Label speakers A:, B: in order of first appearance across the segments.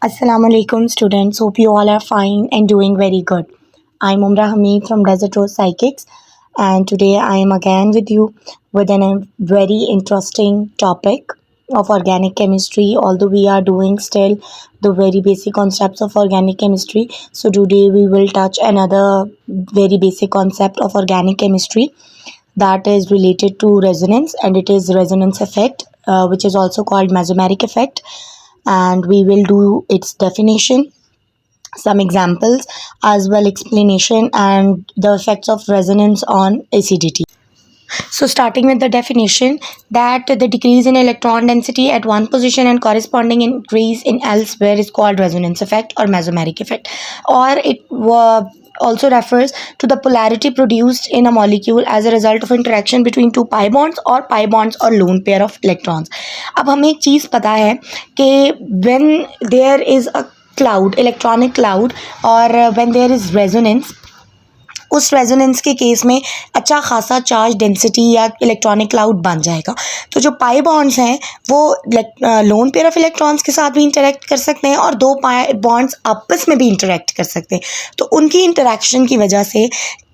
A: Assalamu alaikum students. Hope you all are fine and doing very good. I'm Umra Hamid from Desert Rose Psychics, and today I am again with you with a very interesting topic of organic chemistry. Although we are doing still the very basic concepts of organic chemistry, so today we will touch another very basic concept of organic chemistry that is related to resonance, and it is resonance effect, which is also called mesomeric effect, and we will do its definition, some examples, as well explanation and the effects of resonance on acidity. So starting with the definition, that the decrease in electron density at one position and corresponding increase in elsewhere is called resonance effect or mesomeric effect, or it also refers to the polarity produced in a molecule as a result of interaction between two pi bonds or lone pair of electrons. अब हमें एक चीज़ पता है कि when there is a cloud, electronic cloud, or when there is resonance, उस resonance के case में अच्छा खासा चार्ज डेंसिटी या इलेक्ट्रॉनिक क्लाउड बन जाएगा. तो जो पाई बॉन्ड्स हैं वो लोन पेयर ऑफ इलेक्ट्रॉन्स के साथ भी इंटरेक्ट कर सकते हैं और दो पाई बॉन्ड्स आपस में भी इंटरेक्ट कर सकते हैं. तो उनकी इंटरेक्शन की वजह से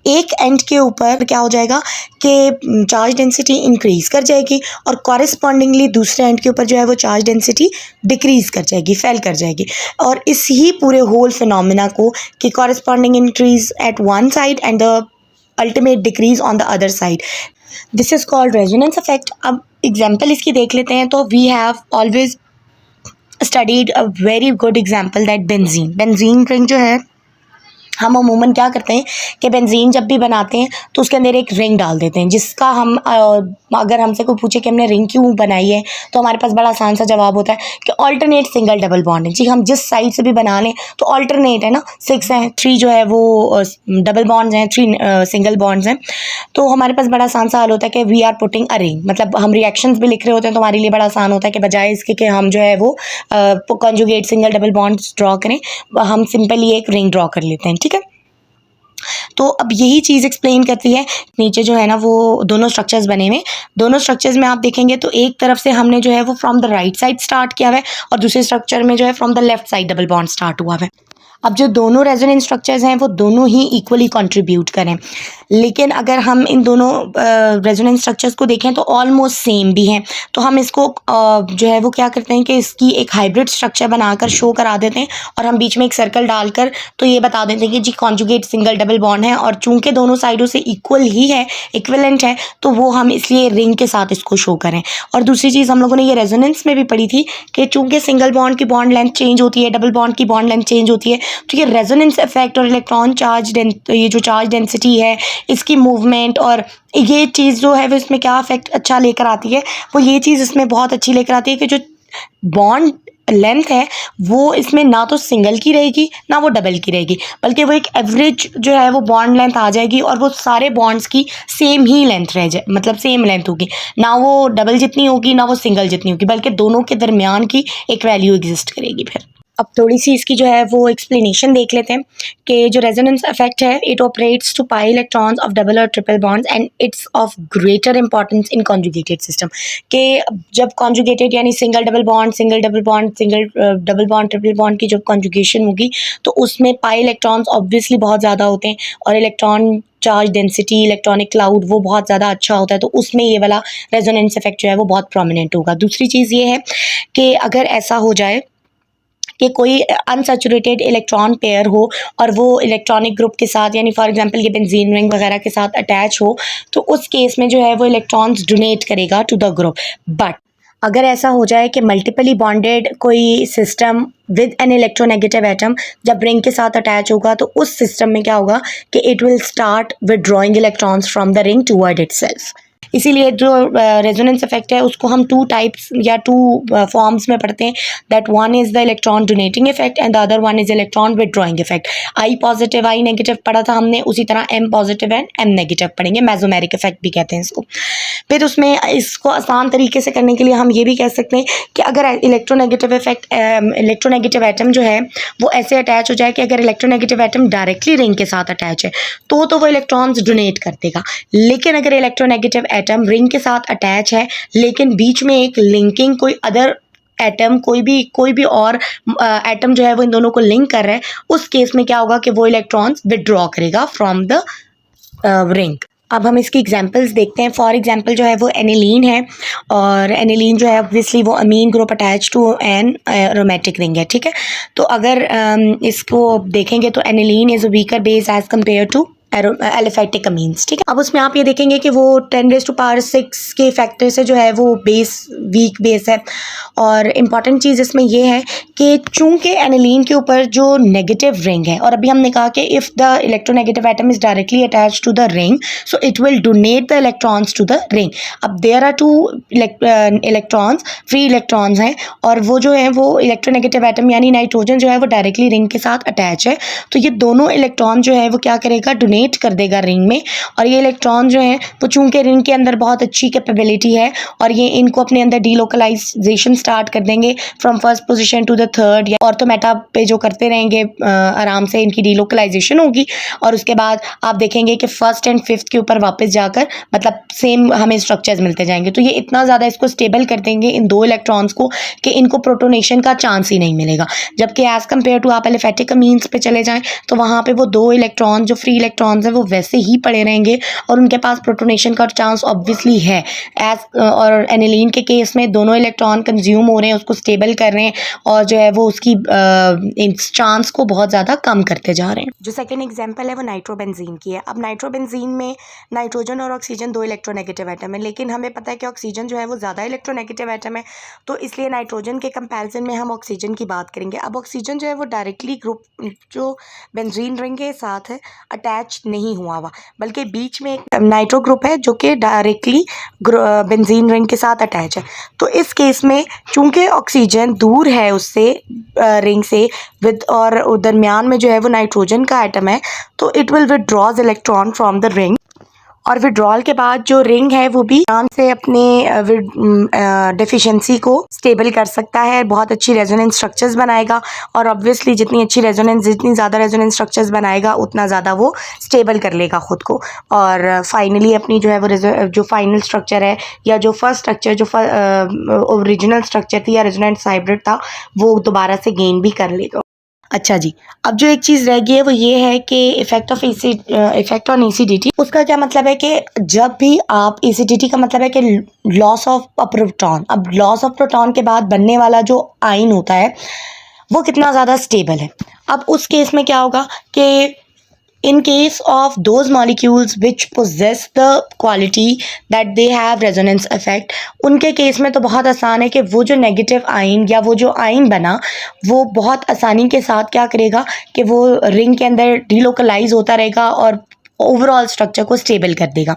A: एक एंड के ऊपर क्या हो जाएगा कि चार्ज डेंसिटी इंक्रीज़ कर जाएगी और कॉरेस्पॉन्डिंगली दूसरे एंड के ऊपर जो है वो चार्ज डेंसिटी डिक्रीज़ कर जाएगी, फेल कर जाएगी. और इस ही पूरे होल फिनोमिना को कि corresponding increase at one side and the ultimate decrease on the other side, this is called resonance effect. अब एग्जाम्पल इसकी देख लेते हैं. तो we have always studied a very good example that benzene ring जो है, हम अमूमन क्या करते हैं कि बेंजीन जब भी बनाते हैं तो उसके अंदर एक रिंग डाल देते हैं, जिसका हम अगर हमसे कोई पूछे कि हमने रिंग क्यों बनाई है तो हमारे पास बड़ा आसान सा जवाब होता है कि ऑल्टरनेट सिंगल डबल बॉन्ड है. जी, हम जिस साइड से भी बना लें तो ऑल्टरनेट है ना, 6 हैं, 3 जो है वो डबल बॉन्ड्स हैं, 3 सिंगल बॉन्ड्स हैं. तो हमारे पास बड़ा आसान सा हल होता है कि we are putting a ring. मतलब हम रिएक्शंस भी लिख रहे होते हैं तो हमारे लिए बड़ा आसान होता है कि बजाय इसके कि हम जो है वो conjugate single double bonds draw करें, हम सिंपली एक रिंग ड्रॉ कर लेते हैं. ठीक है, तो अब यही चीज़ एक्सप्लेन करती है. नीचे जो है ना वो दोनों स्ट्रक्चर्स बने हुए, दोनों स्ट्रक्चर्स में आप देखेंगे तो एक तरफ से हमने जो है वो from the right side start किया हुआ है और दूसरे स्ट्रक्चर में जो है from the left side double bond start हुआ है. अब जो दोनों रेजोनेंस स्ट्रक्चर्स हैं वो दोनों ही इक्वली कंट्रीब्यूट करें, लेकिन अगर हम इन दोनों रेजोनेंस स्ट्रक्चर्स को देखें तो ऑलमोस्ट सेम भी हैं. तो हम इसको जो है वो क्या करते हैं कि इसकी एक हाइब्रिड स्ट्रक्चर बनाकर शो करा देते हैं और हम बीच में एक सर्कल डालकर तो ये बता देते हैं कि z conjugate single double bond है, और चूंकि दोनों साइडों से इक्वल ही है, इक्विवेलेंट है, तो वो हम इसलिए रिंग के साथ इसको शो करें. और दूसरी चीज़ हम लोगों ने ये रेजोनेंस में भी पढ़ी थी कि चूंकि सिंगल बॉन्ड की बॉन्ड लेंथ चेंज होती है, डबल बॉन्ड की बॉन्ड लेंथ चेंज होती है, तो ये रेजोनेंस इफेक्ट और इलेक्ट्रॉन चार्ज ये जो चार्ज डेंसिटी है, इसकी मूवमेंट और ये चीज़ जो है वो इसमें क्या इफेक्ट अच्छा लेकर आती है, वो ये चीज़ इसमें बहुत अच्छी लेकर आती है कि जो बॉन्ड लेंथ है वो इसमें ना तो सिंगल की रहेगी ना वो डबल की रहेगी, बल्कि वो एक एवरेज जो है वो बॉन्ड लेंथ आ जाएगी और वो सारे बॉन्ड्स की सेम ही लेंथ रह जाए, मतलब सेम लेंथ होगी, ना वो डबल जितनी होगी ना वो सिंगल जितनी होगी, बल्कि दोनों के दरमियान की एक वैल्यू एग्जिस्ट करेगी. फिर अब थोड़ी सी इसकी जो है वो एक्सप्लेनेशन देख लेते हैं कि जो रेजोनेंस इफेक्ट है, it operates to pi electrons of double और triple bonds and it's of greater importance in conjugated system. कि जब कॉन्जुगेटेड यानी single double bond single double bond triple bond की जब कॉन्जुगेशन होगी तो उसमें पाई इलेक्ट्रॉन्स ऑब्वियसली बहुत ज़्यादा होते हैं और electron charge density, electronic cloud वो बहुत ज़्यादा अच्छा होता है, तो उसमें ये वाला रेजोनेंस इफेक्ट जो है वो बहुत प्रोमिनेंट होगा. दूसरी चीज़ ये है कि अगर ऐसा हो जाए कि कोई अनसैचुरेटेड इलेक्ट्रॉन पेयर हो और वो इलेक्ट्रॉनिक ग्रुप के साथ, यानी फॉर एग्जांपल ये बेंजीन रिंग वगैरह के साथ अटैच हो, तो उस केस में जो है वो इलेक्ट्रॉन्स डोनेट करेगा टू द ग्रुप. बट अगर ऐसा हो जाए कि मल्टीपली बॉन्डेड कोई system with an electronegative atom जब रिंग के साथ अटैच होगा तो उस सिस्टम में क्या होगा कि it will start withdrawing electrons from the ring toward itself. इसीलिए जो रेजोनेंस इफेक्ट है उसको हम 2 टाइप्स या 2 फॉर्म्स में पढ़ते हैं. That one is the electron donating effect and the other one is electron withdrawing effect. I positive I negative पढ़ा था हमने, उसी तरह M positive and M negative पढ़ेंगे, मेसोमेरिक इफेक्ट भी कहते हैं इसको. फिर उसमें इसको आसान तरीके से करने के लिए हम ये भी कह सकते हैं कि अगर इलेक्ट्रोनेगेटिव इफेक्ट इलेक्ट्रोनेगेटिव एटम जो है वो ऐसे अटैच हो जाए कि अगर इलेक्ट्रोनेगेटिव एटम डायरेक्टली रिंग के साथ अटैच है तो वो इलेक्ट्रॉन्स डोनेट कर देगा. लेकिन अगर इलेक्ट्रोनेगेटिव एटम रिंग के साथ अटैच है लेकिन बीच में एक लिंकिंग कोई अदर एटम कोई भी और एटम जो है वो इन दोनों को लिंक कर रहा है, उस केस में क्या होगा कि वो इलेक्ट्रॉन्स विदड्रॉ करेगा फ्रॉम द रिंग। अब हम इसकी एग्जांपल्स देखते हैं। फॉर एग्जांपल जो है वो एनिलीन है, और एनिलीन जो है ऑब्वियसली वो amine group attach to an aromatic ring है, ठीक है। तो अगर इसको देखेंगे तो aniline is a weaker base as compare to aliphatic amines, ठीक है। अब उसमें आप ये देखेंगे कि वो 10⁻⁶ के फैक्टर से जो है वो बेस वीक बेस है। और इम्पॉर्टेंट चीज़ इसमें ये है कि चूंकि एनिलीन के ऊपर जो नेगेटिव रिंग है, और अभी हमने कहा कि if the electronegative atom is directly attach to the ring so it will donate the electrons to the ring. अब there are two electrons, free electrons हैं, और वो जो है वो इलेक्ट्रोनेगेटिव एटम यानी नाइट्रोजन जो है वो डायरेक्टली रिंग के साथ अटैच है। तो ये दोनों इलेक्ट्रॉन जो है वो क्या करेगा, डोनेट कर देगा रिंग में। और ये इलेक्ट्रॉन जो है वो चूंकि रिंग के अंदर बहुत अच्छी कैपेबिलिटी है, और ये इनको अपने अंदर डीलोकलाइजेशन स्टार्ट कर देंगे from first position to the third, या ऑर्थोमेटा पे जो करते रहेंगे आराम से इनकी डीलोकलाइजेशन होगी। और उसके बाद आप देखेंगे कि फर्स्ट एंड फिफ्थ के ऊपर वापस जाकर मतलब सेम हमें स्ट्रक्चर्स मिलते जाएंगे। तो ये इतना ज़्यादा इसको स्टेबल कर देंगे इन दो इलेक्ट्रॉन्स को कि इनको प्रोटोनेशन का चांस ही नहीं मिलेगा। जबकि एज़ कम्पेयर टू आप एलिफेटिक अमीन्स पे चले जाएँ तो वहाँ पे वो दो इलेक्ट्रॉन जो फ्री इलेक्ट्रॉन्स हैं वो वैसे ही पड़े रहेंगे, और उनके पास प्रोटोनेशन का चांस ऑब्वियसली है। और एनिलीन के केस में दोनों इलेक्ट्रॉन कंज्यूम हो रहे हैं, उसको स्टेबल कर रहे हैं, और जो है वो उसकी चांस को बहुत ज़्यादा कम करते जा रहे हैं। जो सेकेंड एग्जाम्पल है वो नाइट्रोबेंजीन की है। अब नाइट्रोबेंजीन में नाइट्रोजन और ऑक्सीजन दो इलेक्ट्रोनेगेटिव एटम है, लेकिन हमें पता है कि ऑक्सीजन जो है वो ज़्यादा इलेक्ट्रोनेगेटिव एटम है, तो इसलिए नाइट्रोजन के कंपैरिजन में हम ऑक्सीजन की बात करेंगे। अब ऑक्सीजन जो है वो डायरेक्टली ग्रुप जो बेंजीन रिंग के साथ है अटैच नहीं हुआ हुआ, बल्कि बीच में एक नाइट्रो ग्रुप है जो कि डायरेक्टली बेंजीन रिंग के साथ अटैच है। तो इस केस में चूंकि ऑक्सीजन दूर है उससे रिंग से और दरमियान में जो है वो नाइट्रोजन का एटम है, तो it will withdraws electron from the ring, और विड्रॉल के बाद जो रिंग है वो भी आराम से अपने डिफिशिएंसी को स्टेबल कर सकता है, बहुत अच्छी रेजोनेंस स्ट्रक्चर्स बनाएगा। और ऑब्वियसली जितनी ज़्यादा रेजोनेंस स्ट्रक्चर्स बनाएगा उतना ज़्यादा वो स्टेबल कर लेगा ख़ुद को, और फाइनली अपनी जो है वो जो फाइनल स्ट्रक्चर है या जो फर्स्ट स्ट्रक्चर जो ओरिजिनल स्ट्रक्चर थी या रेजोनेंस हाइब्रिड था वो दोबारा से गेन भी कर लेगा। अच्छा जी, अब जो एक चीज़ रह गई है वो ये है कि इफेक्ट ऑन एसिडिटी। उसका क्या मतलब है कि जब भी आप एसिडिटी का मतलब है कि लॉस ऑफ अ प्रोटॉन। अब लॉस ऑफ प्रोटॉन के बाद बनने वाला जो आयन होता है वो कितना ज़्यादा स्टेबल है। अब उस केस में क्या होगा कि in case of those molecules which possess the quality that they have resonance effect, उनके केस में तो बहुत आसान है कि वो जो नेगेटिव आयन या वो जो आयन बना वो बहुत आसानी के साथ क्या करेगा कि वो रिंग के अंदर डीलोकलाइज होता रहेगा और ओवरऑल स्ट्रक्चर को स्टेबल कर देगा।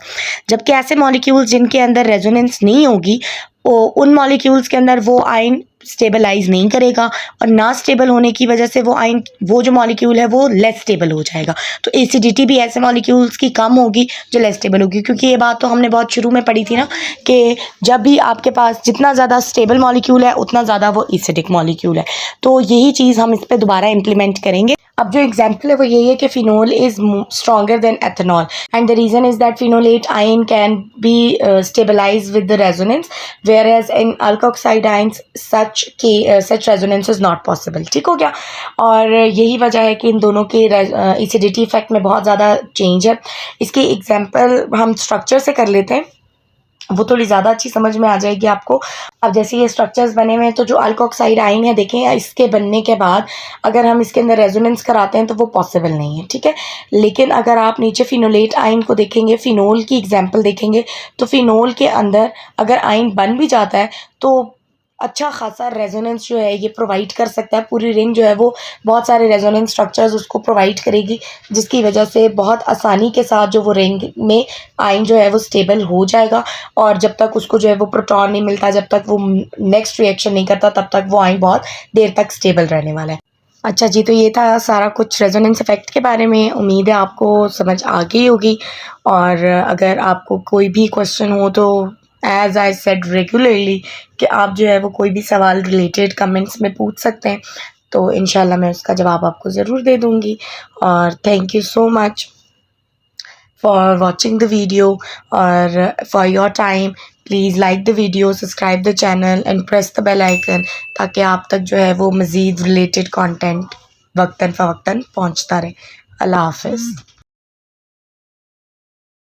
A: जबकि ऐसे मॉलिक्यूल्स जिनके अंदर रेजोनेंस नहीं होगी उन मॉलिक्यूल्स के अंदर वो आयन स्टेबलाइज नहीं करेगा, और ना स्टेबल होने की वजह से वो जो मॉलिक्यूल है वो लेस स्टेबल हो जाएगा। तो एसिडिटी भी ऐसे मॉलिक्यूल्स की कम होगी जो लेस स्टेबल होगी, क्योंकि ये बात तो हमने बहुत शुरू में पढ़ी थी ना कि जब भी आपके पास जितना ज़्यादा स्टेबल मॉलिक्यूल है उतना ज़्यादा वो एसिडिक मॉलिक्यूल है। तो यही चीज़ हम इस पर दोबारा इम्प्लीमेंट करेंगे। अब जो एग्जाम्पल है वो यही है कि phenol is stronger than ethanol, and the reason is that phenolate ion can be stabilize with the resonance, whereas in alkoxide ions such resonance is not possible. ठीक हो गया। और यही वजह है कि इन दोनों के एसिडिटी इफेक्ट में बहुत ज़्यादा चेंज है। इसकी एग्जाम्पल हम स्ट्रक्चर से कर लेते हैं, वो थोड़ी ज़्यादा अच्छी समझ में आ जाएगी आपको। अब जैसे ये स्ट्रक्चर्स बने हुए हैं तो जो अल्कोक्साइड आयन है देखें, इसके बनने के बाद अगर हम इसके अंदर रेजोनेंस कराते हैं तो वो पॉसिबल नहीं है, ठीक है। लेकिन अगर आप नीचे फिनोलेट आयन को देखेंगे, फिनोल की एग्जांपल देखेंगे, तो फिनोल के अंदर अगर आयन बन भी जाता है तो अच्छा खासा रेजोनेंस जो है ये प्रोवाइड कर सकता है। पूरी रिंग जो है वो बहुत सारे रेजोनेंस स्ट्रक्चर्स उसको प्रोवाइड करेगी, जिसकी वजह से बहुत आसानी के साथ जो वो रिंग में आयन जो है वो स्टेबल हो जाएगा, और जब तक उसको जो है वो प्रोटॉन नहीं मिलता, जब तक वो नेक्स्ट रिएक्शन नहीं करता, तब तक वो आयन बहुत देर तक स्टेबल रहने वाला है। अच्छा जी, तो ये था सारा कुछ रेजोनेंस इफेक्ट के बारे में। उम्मीद है आपको समझ आ गई होगी, और अगर आपको कोई भी क्वेश्चन हो तो एज़ आई सेड रेगुलरली कि आप जो है वो कोई भी सवाल रिलेटेड कमेंट्स में पूछ सकते हैं, तो इंशाल्लाह मैं उसका जवाब आपको ज़रूर दे दूँगी। और thank you so much. for watching the video or for your time. Please like the video, subscribe the channel and press the bell icon ताकि आप तक जो है वो मज़ीद रिलेटेड कंटेंट वक्तन फ़वक्तन पहुंचता रहे। अल्लाह हाफ़िज़।